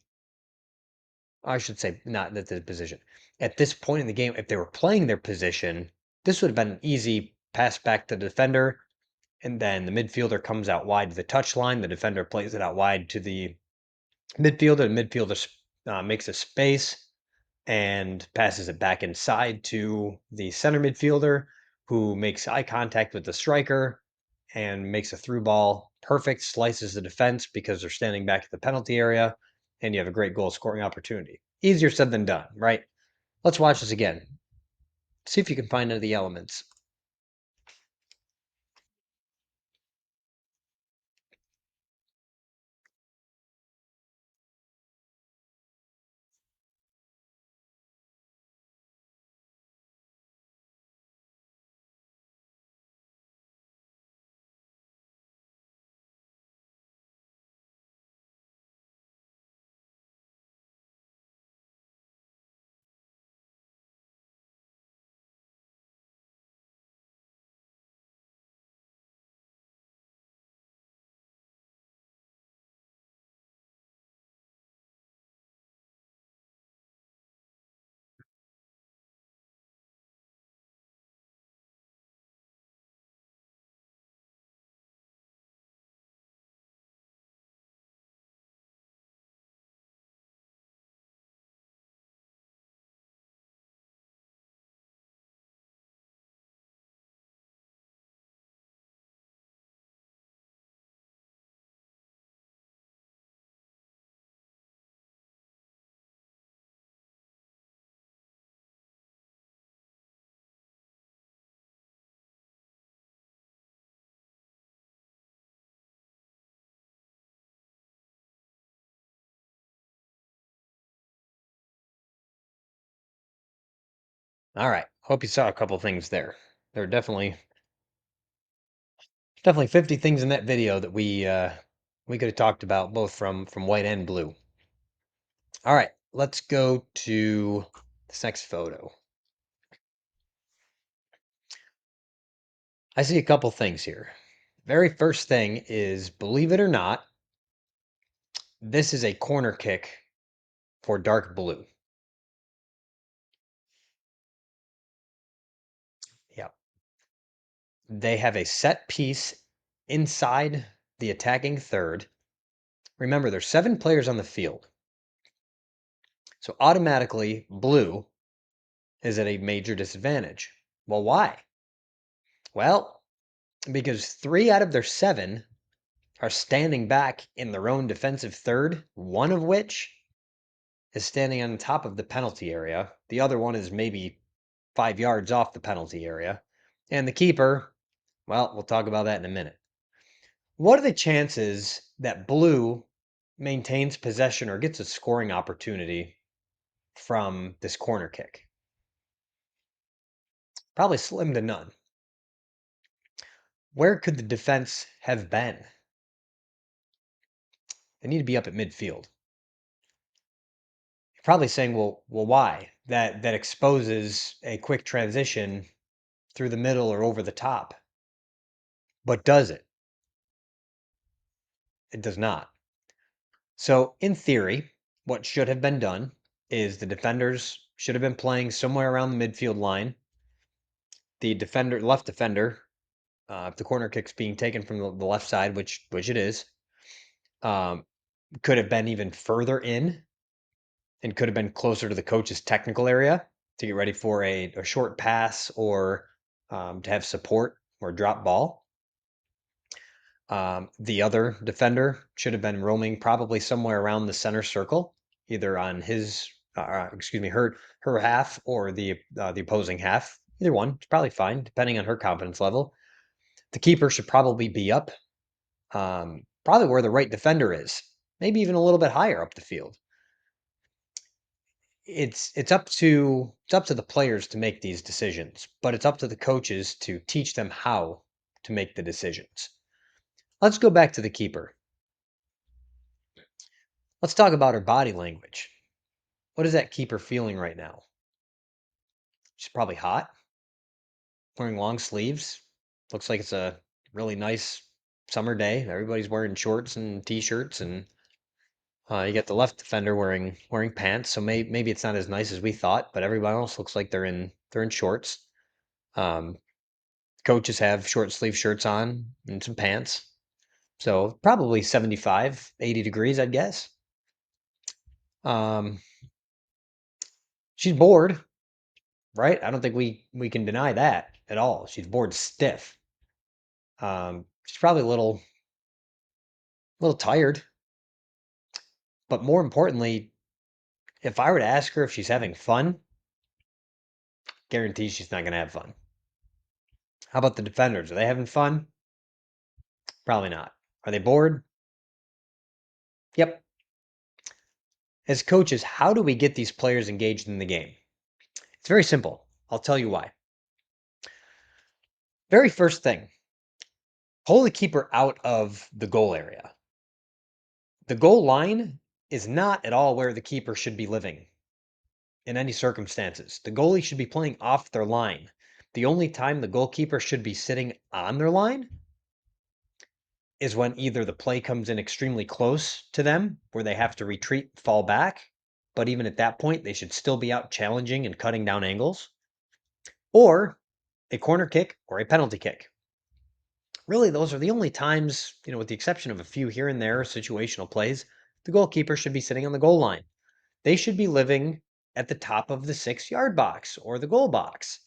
I should say not at this position, at this point in the game, if they were playing their position, this would have been an easy pass back to the defender, and then the midfielder comes out wide to the touchline. The defender plays it out wide to the midfielder. The midfielder makes a space and passes it back inside to the center midfielder, who makes eye contact with the striker and makes a through ball. Perfect, slices the defense because they're standing back at the penalty area, and you have a great goal scoring opportunity. Easier said than done, right? Let's watch this again. See if you can find any of the elements. All right, hope you saw a couple things there. There are definitely 50 things in that video that we could have talked about both from white and blue. All right, let's go to this next photo. I see a couple things here. Very first thing is, believe it or not, this is a corner kick for dark blue. Yeah. They have a set piece inside the attacking third. Remember, there's 7 players on the field. So automatically, blue is at a major disadvantage. Well, why? Well, because 3 out of their 7 are standing back in their own defensive third, one of which is standing on top of the penalty area. The other one is maybe 5 yards off the penalty area. And the keeper, well, we'll talk about that in a minute. What are the chances that blue maintains possession or gets a scoring opportunity from this corner kick? Probably slim to none. Where could the defense have been? They need to be up at midfield. You're probably saying, well, why? That exposes a quick transition through the middle or over the top. But does it? It does not. So, in theory, what should have been done is the defenders should have been playing somewhere around the midfield line. The left defender, if the corner kick's being taken from the left side, which it is, um, could have been even further in and could have been closer to the coach's technical area to get ready for a short pass or to have support or drop ball. The other defender should have been roaming probably somewhere around the center circle, either on her half or the opposing half. Either one, it's probably fine, depending on her confidence level. The keeper should probably be up, probably where the right defender is, maybe even a little bit higher up the field. It's up to the players to make these decisions, but it's up to the coaches to teach them how to make the decisions. Let's go back to the keeper. Let's talk about her body language. What is that keeper feeling right now? She's probably hot, wearing long sleeves. Looks like it's a really nice summer day. Everybody's wearing shorts and t-shirts, and you got the left defender wearing pants. So maybe it's not as nice as we thought, but everybody else looks like they're in shorts. Coaches have short sleeve shirts on and some pants. So probably 75, 80 degrees, I'd guess. She's bored, right? I don't think we can deny that at all. She's bored stiff. She's probably a little tired. But more importantly, if I were to ask her if she's having fun, guarantee she's not going to have fun. How about the defenders? Are they having fun? Probably not. Are they bored? Yep. As coaches, how do we get these players engaged in the game? It's very simple. I'll tell you why. Very first thing, pull the keeper out of the goal area. The goal line is not at all where the keeper should be living in any circumstances. The goalie should be playing off their line. The only time the goalkeeper should be sitting on their line is when either the play comes in extremely close to them, where they have to retreat, fall back, but even at that point, they should still be out challenging and cutting down angles, or a corner kick or a penalty kick. Really, those are the only times, with the exception of a few here and there situational plays, the goalkeeper should be sitting on the goal line. They should be living at the top of the 6-yard box or the goal box.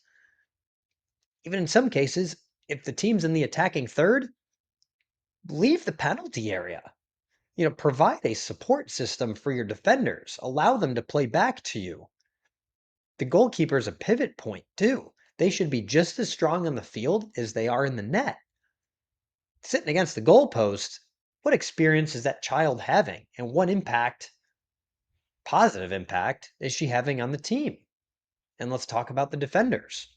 Even in some cases, if the team's in the attacking third, leave the penalty area. Provide a support system for your defenders. Allow them to play back to you. The goalkeeper is a pivot point too. They should be just as strong on the field as they are in the net. Sitting against the goalpost, what experience is that child having? And what positive impact, is she having on the team? And let's talk about the defenders.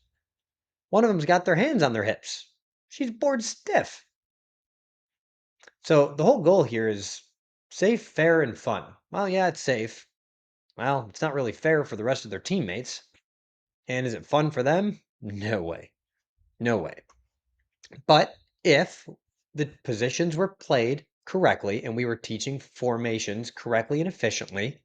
One of them's got their hands on their hips. She's bored stiff. So the whole goal here is safe, fair, and fun. Well, yeah, it's safe. Well, it's not really fair for the rest of their teammates. And is it fun for them? No way. No way. But if the positions were played correctly and we were teaching formations correctly and efficiently,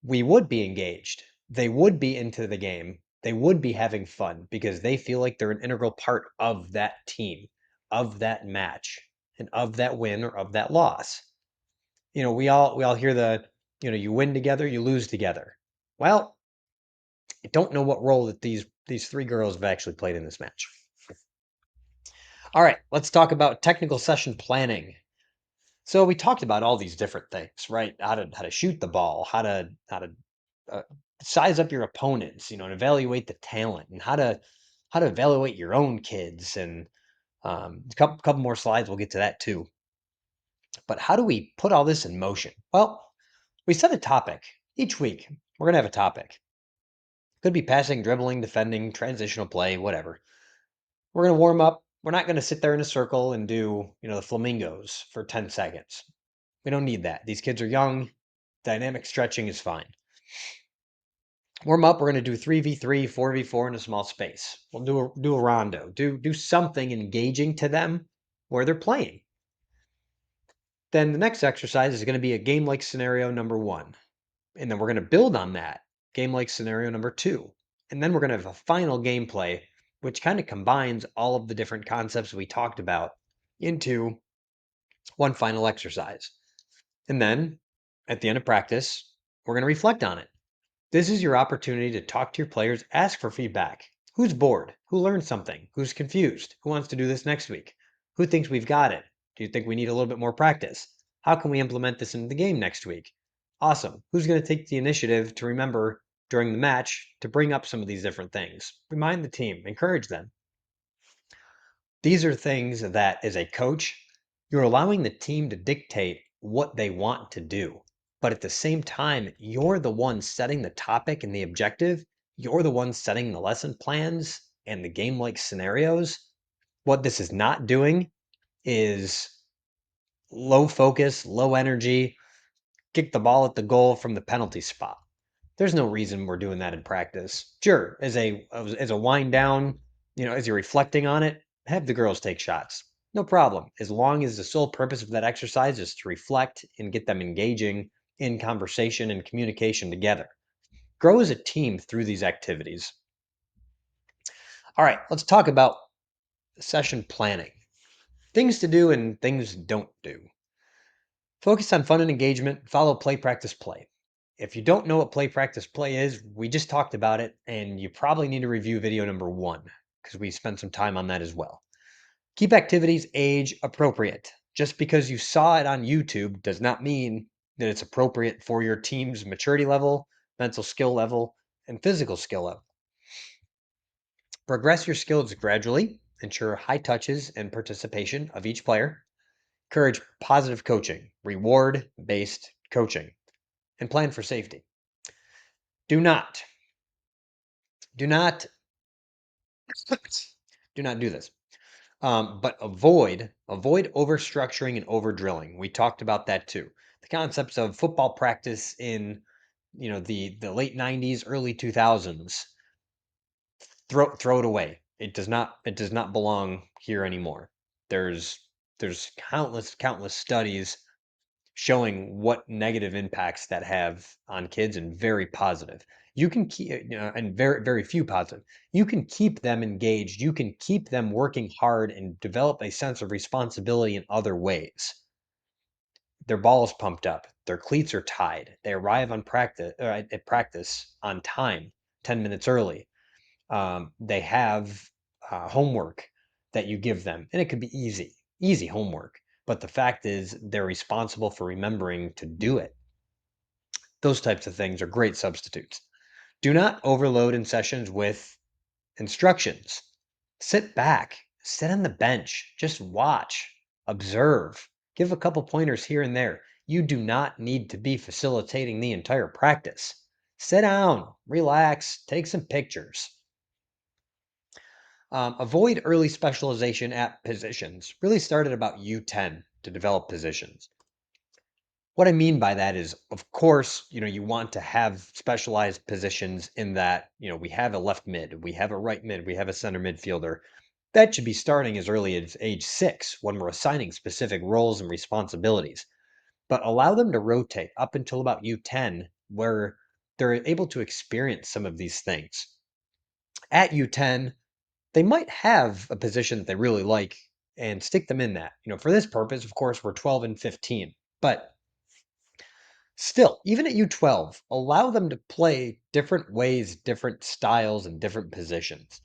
we would be engaged. They would be into the game. They would be having fun because they feel like they're an integral part of that team, of that match, and of that win or of that loss. We all hear you win together, you lose together. Well, I don't know what role that these three girls have actually played in this match. All right, let's talk about technical session planning. So we talked about all these different things, right? How to shoot the ball, how to uh, size up your opponents, and evaluate the talent, and how to evaluate your own kids, and a couple more slides. We'll get to that too. But how do we put all this in motion? Well, we set a topic each week. We're gonna have a topic. Could be passing, dribbling, defending, transitional play, whatever. We're gonna warm up. We're not gonna sit there in a circle and do, the flamingos for 10 seconds. We don't need that. These kids are young. Dynamic stretching is fine. Warm up, we're going to do 3v3, 4v4 in a small space. We'll do a rondo. Do something engaging to them where they're playing. Then the next exercise is going to be a game-like scenario number 1. And then we're going to build on that game-like scenario number 2. And then we're going to have a final gameplay, which kind of combines all of the different concepts we talked about into one final exercise. And then at the end of practice, we're going to reflect on it. This is your opportunity to talk to your players, ask for feedback. Who's bored? Who learned something? Who's confused? Who wants to do this next week? Who thinks we've got it? Do you think we need a little bit more practice? How can we implement this into the game next week? Awesome. Who's going to take the initiative to remember during the match to bring up some of these different things? Remind the team, encourage them. These are things that, as a coach, you're allowing the team to dictate what they want to do. But at the same time, you're the one setting the topic and the objective. You're the one setting the lesson plans and the game like scenarios. What this is not doing is low focus, low energy, kick the ball at the goal from the penalty spot. There's no reason we're doing that in practice. Sure, as a wind down, as you're reflecting on it, have the girls take shots. No problem. As long as the sole purpose of that exercise is to reflect and get them engaging in conversation and communication together. Grow as a team through these activities. All right, let's talk about session planning. Things to do and things don't do. Focus on fun and engagement. Follow play, practice, play. If you don't know what play, practice, play is, we just talked about it, and you probably need to review video number 1 because we spent some time on that as well. Keep activities age appropriate. Just because you saw it on YouTube does not mean that it's appropriate for your team's maturity level, mental skill level, and physical skill level. Progress your skills gradually. Ensure high touches and participation of each player. Encourage positive coaching, reward-based coaching, and plan for safety. Do not do not do not do this. But avoid over-structuring and over-drilling. We talked about that too. The concepts of football practice in the late 90s, early 2000s. Throw it away. It does not belong here anymore. There's countless studies showing what negative impacts that have on kids and very positive. You can keep, and very few positive. You can keep them engaged. You can keep them working hard and develop a sense of responsibility in other ways. Their ball is pumped up. Their cleats are tied. They arrive on practice at practice on time, 10 minutes early. They have homework that you give them, and it could be easy homework. But the fact is, they're responsible for remembering to do it. Those types of things are great substitutes. Do not overload in sessions with instructions. Sit back, sit on the bench, just watch, observe, give a couple pointers here and there. You do not need to be facilitating the entire practice. Sit down, relax, take some pictures. Avoid early specialization at positions. Really start at about U10 to develop positions. What I mean by that is, of course, you want to have specialized positions in that, we have a left mid, we have a right mid, we have a center midfielder. That should be starting as early as age 6 when we're assigning specific roles and responsibilities. But allow them to rotate up until about U10, where they're able to experience some of these things. At U10, they might have a position that they really like and stick them in that. For this purpose, of course, we're 12 and 15. But still, even at U12, allow them to play different ways, different styles, and different positions.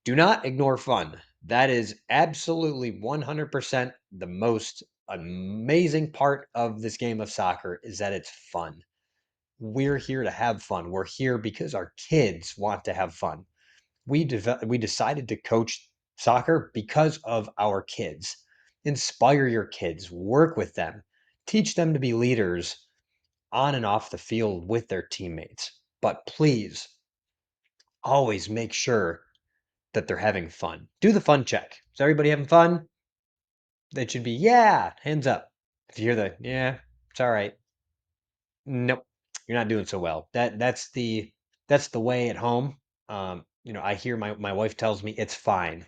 Do not ignore fun. That is absolutely 100% the most amazing part of this game of soccer is that it's fun. We're here to have fun. We're here because our kids want to have fun. We decided to coach soccer because of our kids. Inspire your kids, work with them, teach them to be leaders on and off the field with their teammates. But please always make sure that they're having fun. Do the fun check. Is everybody having fun? That should be, yeah, hands up. If you hear the, yeah, it's all right. Nope, you're not doing so well. That's the way at home. I hear my wife tells me it's fine.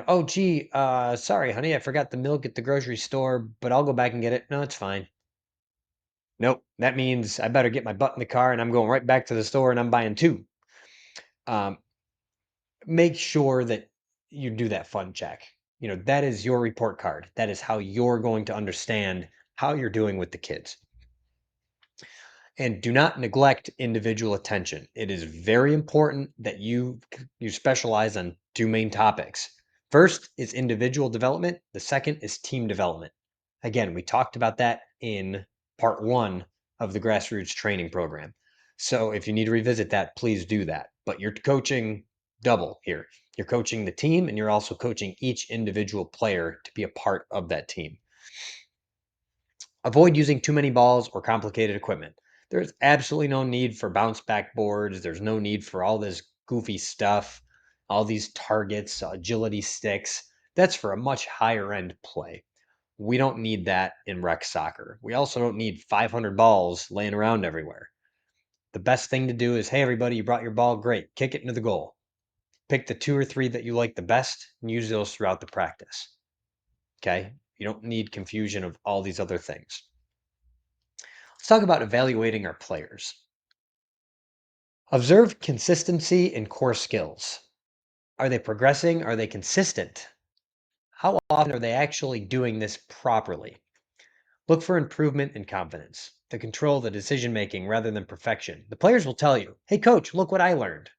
Oh gee, sorry, honey, I forgot the milk at the grocery store, but I'll go back and get it. No, it's fine. Nope, that means I better get my butt in the car and I'm going right back to the store and I'm buying two. Um, make sure that you do that fun check. That is your report card. That is how you're going to understand how you're doing with the kids. And do not neglect individual attention. It is very important that you specialize on two main topics. First is individual development. The second is team development. Again, we talked about that in part 1 of the Grassroots training program. So if you need to revisit that, please do that. But you're coaching double here. You're coaching the team and you're also coaching each individual player to be a part of that team. Avoid using too many balls or complicated equipment. There's absolutely no need for bounce back boards. There's no need for all this goofy stuff, all these targets, agility sticks. That's for a much higher end play. We don't need that in rec soccer. We also don't need 500 balls laying around everywhere. The best thing to do is, hey, everybody, you brought your ball. Great. Kick it into the goal. Pick the 2 or 3 that you like the best and use those throughout the practice. Okay? You don't need confusion of all these other things. Let's talk about evaluating our players. Observe consistency in core skills. Are they progressing? Are they consistent? How often are they actually doing this properly? Look for improvement in confidence, the control, the decision making rather than perfection. The players will tell you, hey, coach, look what I learned.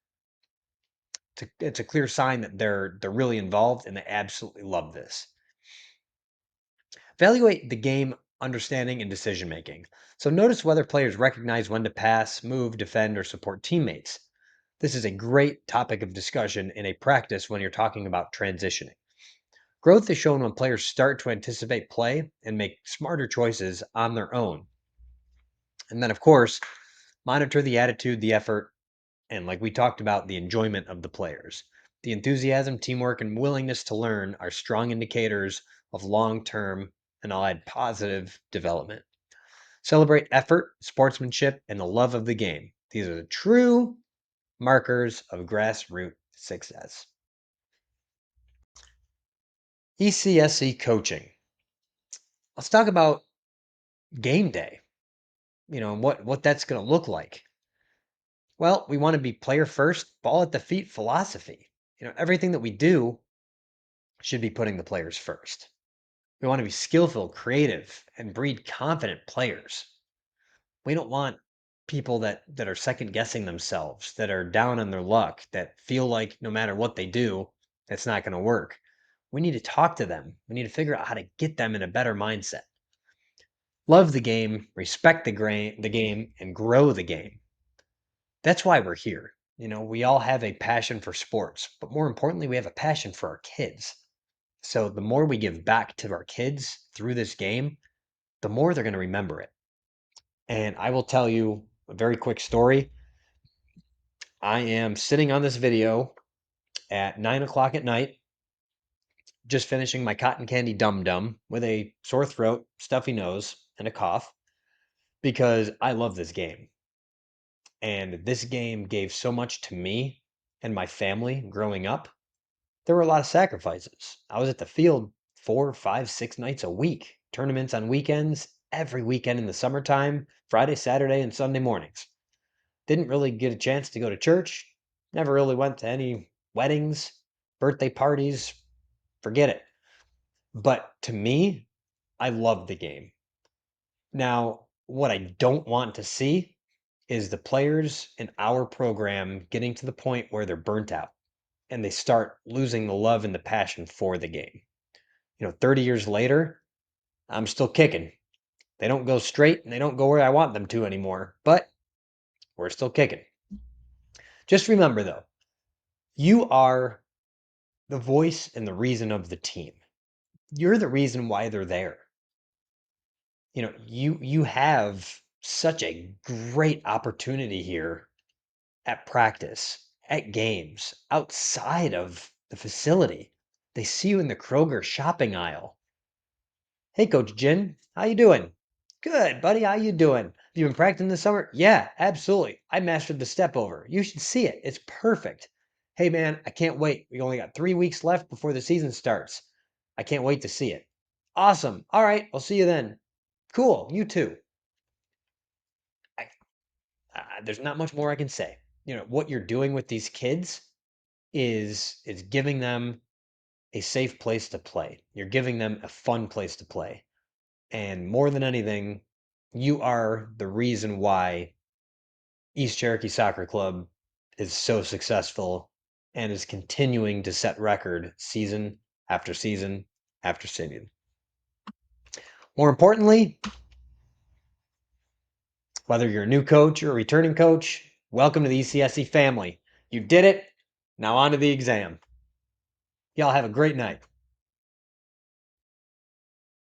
It's a clear sign that they're really involved and they absolutely love this. Evaluate the game understanding and decision making. So notice whether players recognize when to pass, move, defend, or support teammates. This is a great topic of discussion in a practice when you're talking about transitioning. Growth is shown when players start to anticipate play and make smarter choices on their own. And then, of course, monitor the attitude, the effort, and like we talked about, the enjoyment of the players. The enthusiasm, teamwork, and willingness to learn are strong indicators of long term, and I'll add positive development. Celebrate effort, sportsmanship, and the love of the game. These are the true markers of grassroots success. ECSC coaching. Let's talk about game day, and what that's going to look like. Well, we want to be player first, ball at the feet philosophy. Everything that we do should be putting the players first. We want to be skillful, creative, and breed confident players. We don't want people that are second guessing themselves, that are down on their luck, that feel like no matter what they do, it's not going to work. We need to talk to them. We need to figure out how to get them in a better mindset. Love the game, respect the game, and grow the game. That's why we're here. We all have a passion for sports, but more importantly, we have a passion for our kids. So the more we give back to our kids through this game, the more they're going to remember it. And I will tell you a very quick story. I am sitting on this video at 9 o'clock at night, just finishing my cotton candy dum dum with a sore throat, stuffy nose, and a cough because I love this game. And this game gave so much to me and my family growing up. There were a lot of sacrifices. I was at the field 4, 5, 6 nights a week, tournaments on weekends, every weekend in the summertime, Friday, Saturday, and Sunday mornings. Didn't really get a chance to go to church. Never really went to any weddings, birthday parties. Forget it. But to me, I love the game. Now, what I don't want to see is the players in our program getting to the point where they're burnt out and they start losing the love and the passion for the game. 30 years later, I'm still kicking. They don't go straight and they don't go where I want them to anymore, but we're still kicking. Just remember though, you are the voice and the reason of the team. You're the reason why they're there. You have such a great opportunity here at practice, at games, outside of the facility. They see you in the Kroger shopping aisle. Hey, Coach Jin, how you doing? Good, buddy. How you doing? Have you been practicing this summer? Yeah, absolutely. I mastered the step over. You should see it. It's perfect. Hey, man, I can't wait. We only got 3 weeks left before the season starts. I can't wait to see it. Awesome. All right, I'll see you then. Cool. You too. I, there's not much more I can say. What you're doing with these kids is giving them a safe place to play. You're giving them a fun place to play. And more than anything, you are the reason why East Cherokee Soccer Club is so successful and is continuing to set record season after season after season. More importantly, whether you're a new coach or a returning coach, welcome to the ECSC family. You did it. Now on to the exam. Y'all have a great night.